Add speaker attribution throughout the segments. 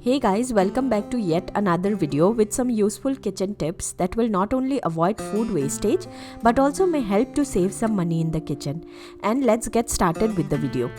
Speaker 1: Hey guys, welcome back to yet another video with some useful kitchen tips that will not only avoid food wastage but also may help to save some money in the kitchen. And let's get started with the video.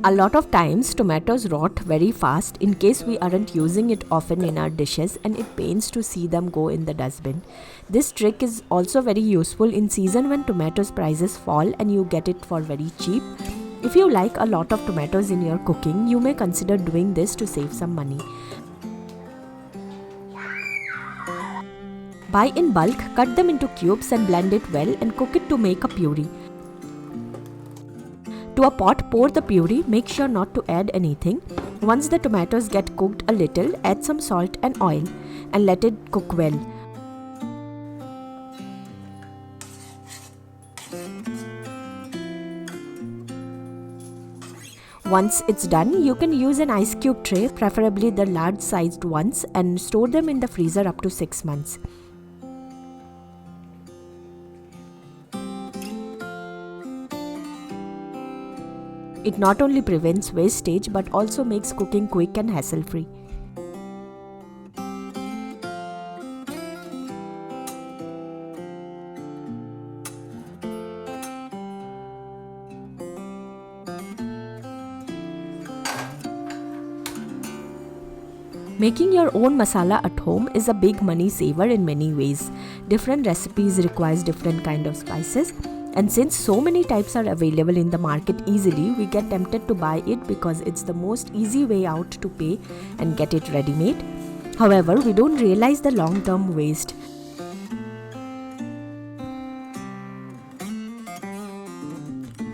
Speaker 1: A lot of times tomatoes rot very fast in case we aren't using it often in our dishes, and it pains to see them go in the dustbin. This trick is also very useful in season when tomatoes prices fall and you get it for very cheap. If you like a lot of tomatoes in your cooking, you may consider doing this to save some money. Buy in bulk, cut them into cubes and blend it well and cook it to make a puree. To a pot, pour the puree, make sure not to add anything. Once the tomatoes get cooked a little, add some salt and oil and let it cook well. Once it's done, you can use an ice cube tray, preferably the large sized ones, and store them in the freezer up to 6 months. It not only prevents wastage but also makes cooking quick and hassle-free. Making your own masala at home is a big money saver in many ways. Different recipes requires different kind of spices. And since so many types are available in the market easily, we get tempted to buy it because it's the most easy way out to pay and get it ready-made. However, we don't realize the long-term waste.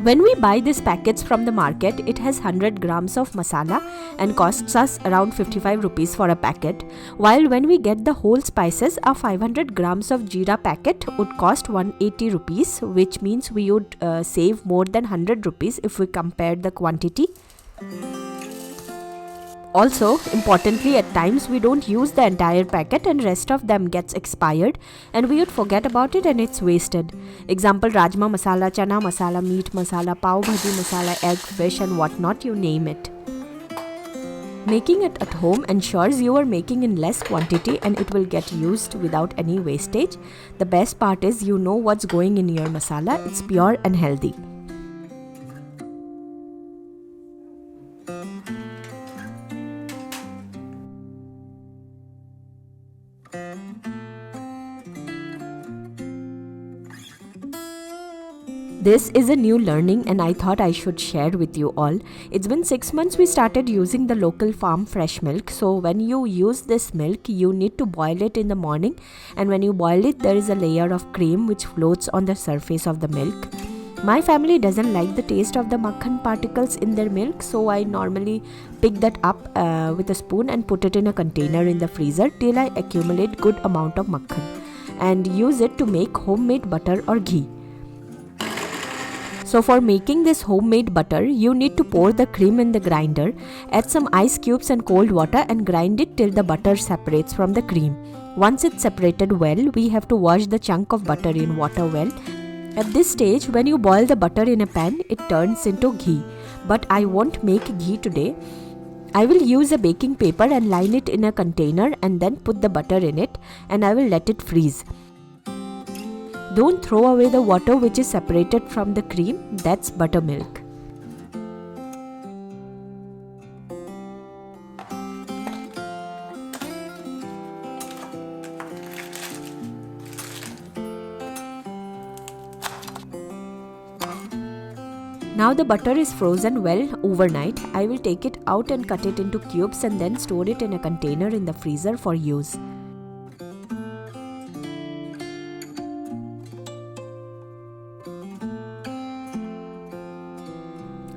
Speaker 1: When we buy these packets from the market, it has 100 grams of masala and costs us around 55 rupees for a packet, while when we get the whole spices, a 500 grams of jeera packet would cost 180 rupees, which means we would save more than 100 rupees if we compare the quantity. Also, importantly, at times we don't use the entire packet and rest of them gets expired and we would forget about it and it's wasted. Example, rajma masala, chana masala, meat masala, pav bhaji masala, egg, fish and whatnot, you name it. Making it at home ensures you are making in less quantity and it will get used without any wastage. The best part is you know what's going in your masala, it's pure and healthy. This is a new learning and I thought I should share with you all. It's been 6 months we started using the local farm fresh milk. So when you use this milk, you need to boil it in the morning, and when you boil it, there is a layer of cream which floats on the surface of the milk. My family doesn't like the taste of the makhan particles in their milk, so I normally pick that up with a spoon and put it in a container in the freezer till I accumulate good amount of makhan and use it to make homemade butter or ghee. So for making this homemade butter, you need to pour the cream in the grinder, add some ice cubes and cold water and grind it till the butter separates from the cream. Once it's separated well, we have to wash the chunk of butter in water well. At this stage, when you boil the butter in a pan, it turns into ghee. But I won't make ghee today. I will use a baking paper and line it in a container and then put the butter in it and I will let it freeze. Don't throw away the water which is separated from the cream, that's buttermilk. Now the butter is frozen well overnight. I will take it out and cut it into cubes and then store it in a container in the freezer for use.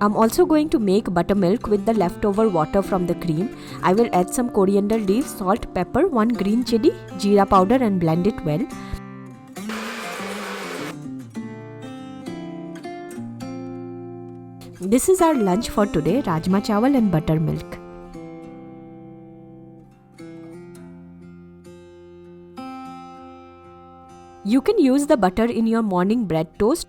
Speaker 1: I'm also going to make buttermilk with the leftover water from the cream. I will add some coriander leaves, salt, pepper, 1 green chili, jeera powder and blend it well. This is our lunch for today, rajma chawal and buttermilk. You can use the butter in your morning bread toast,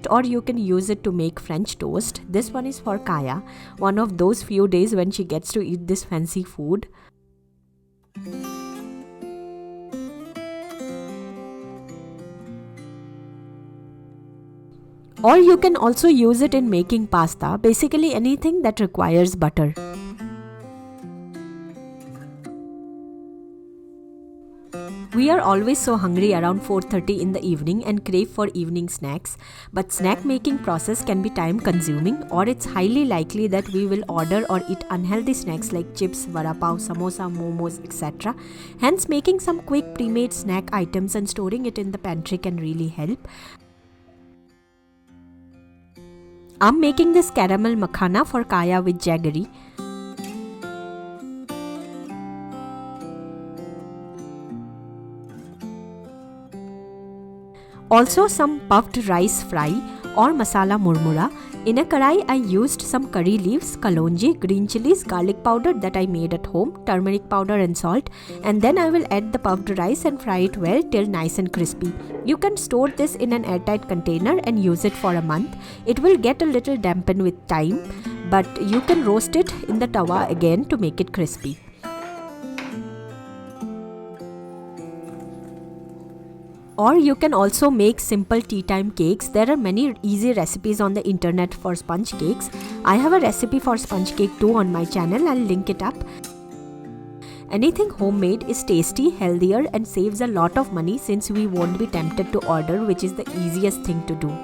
Speaker 1: or you can use it to make French toast. This one is for Kaya, one of those few days when she gets to eat this fancy food. Or you can also use it in making pasta, basically anything that requires butter. We are always so hungry around 4:30 in the evening and crave for evening snacks, but snack making process can be time consuming, or it's highly likely that we will order or eat unhealthy snacks like chips, vada pav, samosa, momos, etc. Hence, making some quick pre-made snack items and storing it in the pantry can really help. I'm making this caramel makhana for Kaya with jaggery. Also some puffed rice fry or masala murmura. In a karai, I used some curry leaves, kalonji, green chilies, garlic powder that I made at home, turmeric powder and salt, and then I will add the puffed rice and fry it well till nice and crispy. You can store this in an airtight container and use it for a month. It will get a little dampened with time, but you can roast it in the tawa again to make it crispy. Or you can also make simple tea time cakes. There are many easy recipes on the internet for sponge cakes. I have a recipe for sponge cake too on my channel. I'll link it up. Anything homemade is tasty, healthier, and saves a lot of money since we won't be tempted to order, which is the easiest thing to do.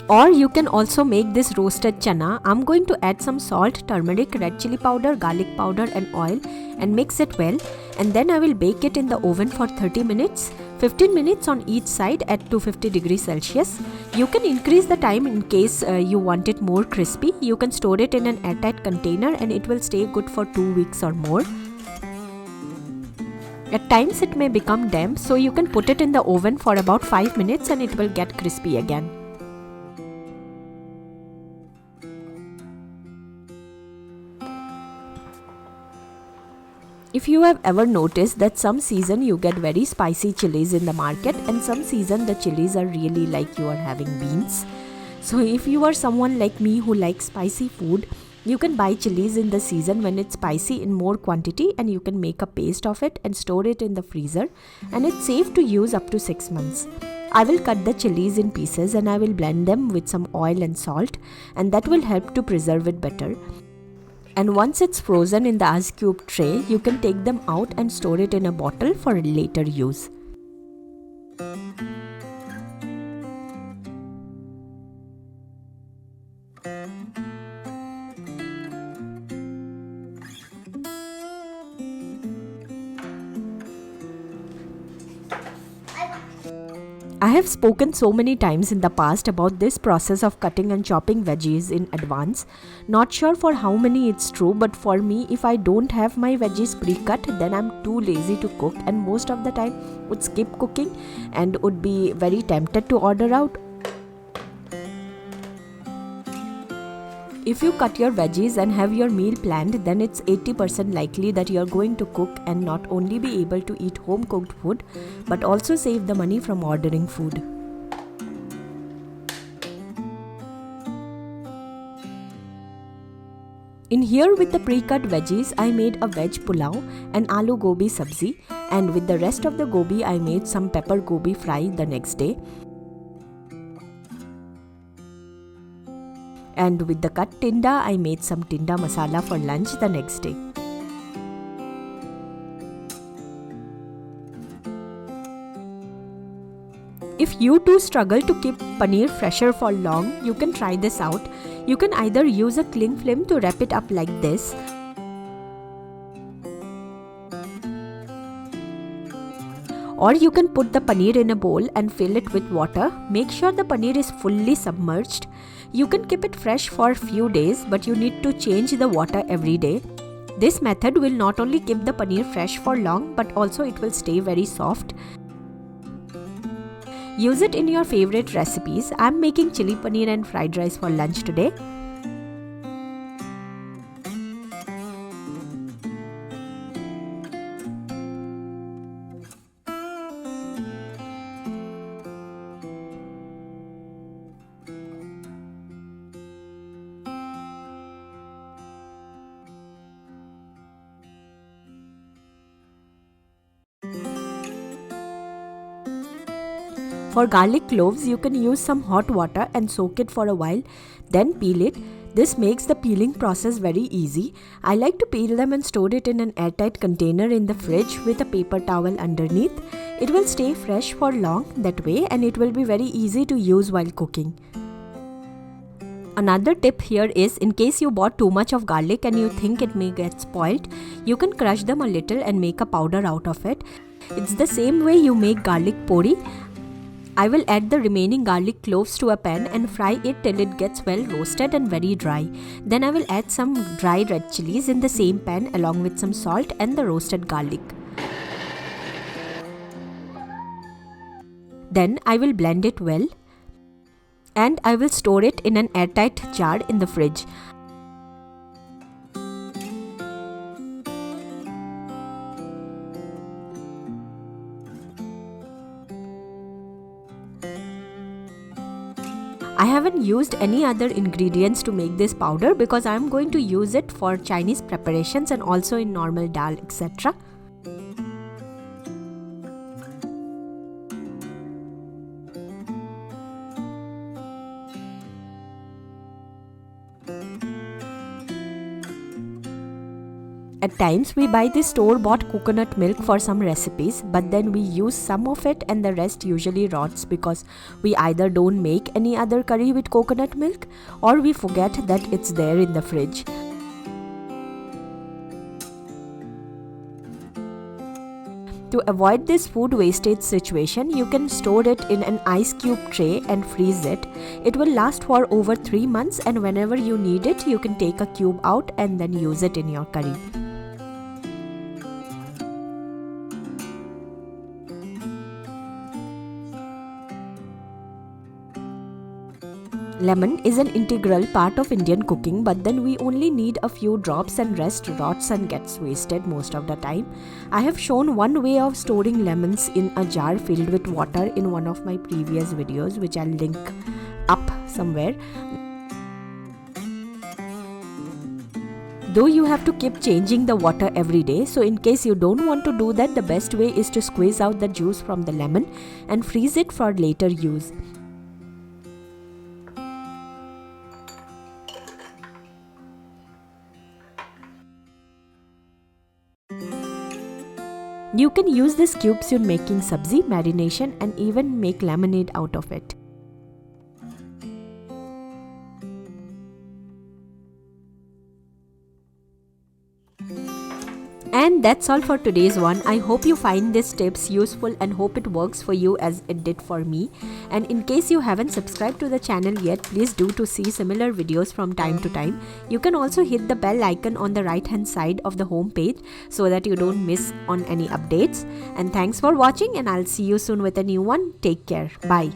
Speaker 1: Or you can also make this roasted chana. I'm going to add some salt, turmeric, red chili powder, garlic powder and oil and mix it well, and then I will bake it in the oven for 30 minutes, 15 minutes on each side at 250 degrees Celsius. You can increase the time in case you want it more crispy. You can store it in an airtight container and it will stay good for 2 weeks or more. At times it may become damp, so you can put it in the oven for about 5 minutes and it will get crispy again. If you have ever noticed that some season you get very spicy chilies in the market and some season the chilies are really like you are having beans. So if you are someone like me who likes spicy food, you can buy chilies in the season when it's spicy in more quantity and you can make a paste of it and store it in the freezer, and it's safe to use up to 6 months. I will cut the chilies in pieces and I will blend them with some oil and salt, and that will help to preserve it better. And once it's frozen in the ice cube tray, you can take them out and store it in a bottle for later use. I have spoken so many times in the past about this process of cutting and chopping veggies in advance. Not sure for how many it's true, but for me, if I don't have my veggies pre-cut, then I'm too lazy to cook and most of the time would skip cooking and would be very tempted to order out. If you cut your veggies and have your meal planned, then it's 80% likely that you're going to cook and not only be able to eat home cooked food, but also save the money from ordering food. In here with the pre-cut veggies, I made a veg pulao and aloo gobi sabzi, and with the rest of the gobi I made some pepper gobi fry the next day. And with the cut tinda, I made some tinda masala for lunch the next day. If you too struggle to keep paneer fresher for long, you can try this out. You can either use a cling film to wrap it up like this, or you can put the paneer in a bowl and fill it with water. Make sure the paneer is fully submerged. You can keep it fresh for a few days, but you need to change the water every day. This method will not only keep the paneer fresh for long, but also it will stay very soft. Use it in your favorite recipes. I am making chili paneer and fried rice for lunch today. For garlic cloves, you can use some hot water and soak it for a while, then peel it. This makes the peeling process very easy. I like to peel them and store it in an airtight container in the fridge with a paper towel underneath. It will stay fresh for long that way, and it will be very easy to use while cooking. Another tip here is, in case you bought too much of garlic and you think it may get spoiled, you can crush them a little and make a powder out of it. It's the same way you make garlic pori. I will add the remaining garlic cloves to a pan and fry it till it gets well roasted and very dry. Then I will add some dry red chilies in the same pan along with some salt and the roasted garlic. Then I will blend it well and I will store it in an airtight jar in the fridge. I haven't used any other ingredients to make this powder because I am going to use it for Chinese preparations and also in normal dal, etc. At times we buy this store-bought coconut milk for some recipes, but then we use some of it and the rest usually rots because we either don't make any other curry with coconut milk or we forget that it's there in the fridge. To avoid this food wastage situation, you can store it in an ice cube tray and freeze it. It will last for over 3 months, and whenever you need it, you can take a cube out and then use it in your curry. Lemon is an integral part of Indian cooking, but then we only need a few drops and rest rots and gets wasted most of the time. I have shown one way of storing lemons in a jar filled with water in one of my previous videos, which I'll link up somewhere. Though you have to keep changing the water every day, so in case you don't want to do that, the best way is to squeeze out the juice from the lemon and freeze it for later use. You can use these cubes in making sabzi, marination, and even make lemonade out of it. And that's all for today's one. I hope you find these tips useful and hope it works for you as it did for me. And in case you haven't subscribed to the channel yet, please do to see similar videos from time to time. You can also hit the bell icon on the right hand side of the home page so that you don't miss on any updates. And thanks for watching, and I'll see you soon with a new one. Take care. Bye.